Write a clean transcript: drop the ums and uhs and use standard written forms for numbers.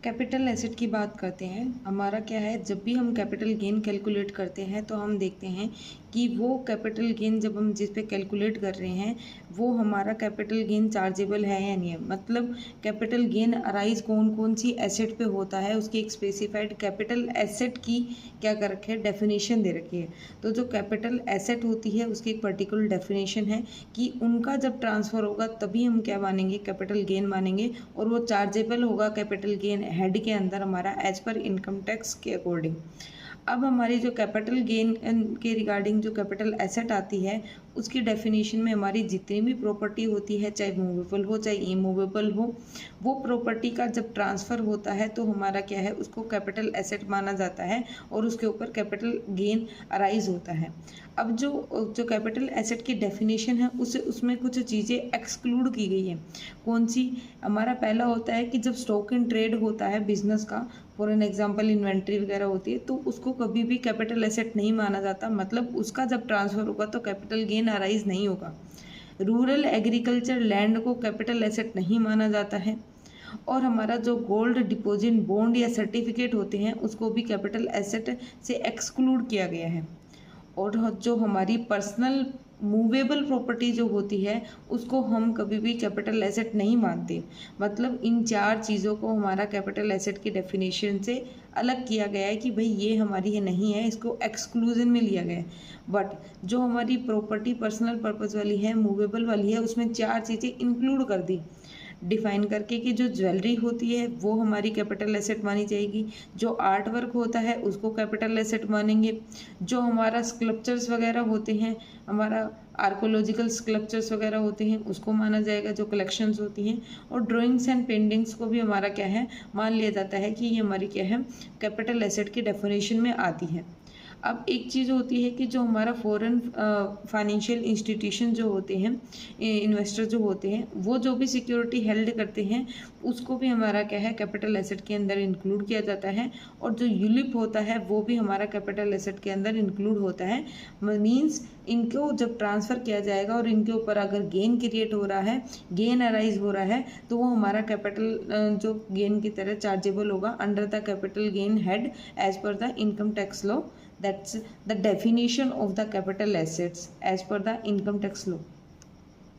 Capital asset की बात करते हैं। हमारा क्या है, जब भी हम कैपिटल गेन कैलकुलेट करते हैं तो हम देखते हैं कि वो कैपिटल गेन जब हम जिस पे कैलकुलेट कर रहे हैं वो हमारा कैपिटल गेन चार्जेबल है या नहीं है। मतलब कैपिटल गेन अराइज कौन कौन सी एसेट पे होता है, उसकी एक स्पेसिफाइड कैपिटल एसेट की क्या कर रखे है, डेफिनेशन दे रखी है। तो जो कैपिटल एसेट होती है उसकी एक पर्टिकुलर डेफिनेशन है कि उनका जब ट्रांसफ़र होगा तभी हम क्या मानेंगे, कैपिटल गेन मानेंगे, और वो चार्जेबल होगा कैपिटल गेन हेड के अंदर हमारा एज पर इनकम टैक्स के अकॉर्डिंग। अब हमारी जो कैपिटल गेन के रिगार्डिंग जो कैपिटल एसेट आती है उसकी डेफिनेशन में हमारी जितनी भी प्रॉपर्टी होती है, चाहे मूवेबल हो चाहे इमूवेबल हो, वो प्रॉपर्टी का जब ट्रांसफ़र होता है तो हमारा क्या है, उसको कैपिटल एसेट माना जाता है और उसके ऊपर कैपिटल गेन अराइज होता है। अब जो जो कैपिटल एसेट की डेफिनेशन है उसमें कुछ चीज़ें एक्सक्लूड की गई हैं। कौन सी? हमारा पहला होता है कि जब स्टॉक इन ट्रेड होता है बिजनेस का, फॉर एन एग्जांपल इन्वेंट्री वगैरह होती है, तो उसको कभी भी कैपिटल एसेट नहीं माना जाता। मतलब उसका जब ट्रांसफ़र होगा तो कैपिटल गेन अराइज नहीं होगा। रूरल एग्रीकल्चर लैंड को कैपिटल एसेट नहीं माना जाता है। और हमारा जो गोल्ड डिपॉजिट बॉन्ड या सर्टिफिकेट होते हैं उसको भी कैपिटल एसेट से एक्सक्लूड किया गया है। और जो हमारी पर्सनल मूवेबल प्रॉपर्टी जो होती है उसको हम कभी भी कैपिटल एसेट नहीं मानते। मतलब इन चार चीज़ों को हमारा कैपिटल एसेट की डेफिनेशन से अलग किया गया है कि भाई ये हमारी ये नहीं है, इसको एक्सक्लूजन में लिया गया है। बट जो हमारी प्रॉपर्टी पर्सनल पर्पज़ वाली है, मूवेबल वाली है, उसमें चार चीज़ें इंक्लूड कर दी डिफाइन करके कि जो ज्वेलरी होती है वो हमारी कैपिटल एसेट मानी जाएगी, जो आर्ट वर्क होता है उसको कैपिटल एसेट मानेंगे, जो हमारा स्कल्पचर्स वगैरह होते हैं, हमारा आर्कोलॉजिकल स्कल्पचर्स वगैरह होते हैं उसको माना जाएगा, जो कलेक्शंस होती हैं, और ड्राइंग्स एंड पेंटिंग्स को भी हमारा क्या है, मान लिया जाता है कि ये हमारी क्या है, कैपिटल एसेट की डेफिनेशन में आती है। अब एक चीज़ होती है कि जो हमारा फॉरेन फाइनेंशियल इंस्टीट्यूशन जो होते हैं, इन्वेस्टर जो होते हैं, वो जो भी सिक्योरिटी हेल्ड करते हैं उसको भी हमारा क्या है, कैपिटल एसेट के अंदर इंक्लूड किया जाता है। और जो यूलिप होता है वो भी हमारा कैपिटल एसेट के अंदर इंक्लूड होता है। मीन्स इनको जब ट्रांसफ़र किया जाएगा और इनके ऊपर अगर गेन क्रिएट हो रहा है, गेन अराइज हो रहा है, तो वो हमारा कैपिटल जो गेन की तरह चार्जेबल होगा under the capital gain head as per the income tax law. That's the definition of the capital assets as per the income tax law.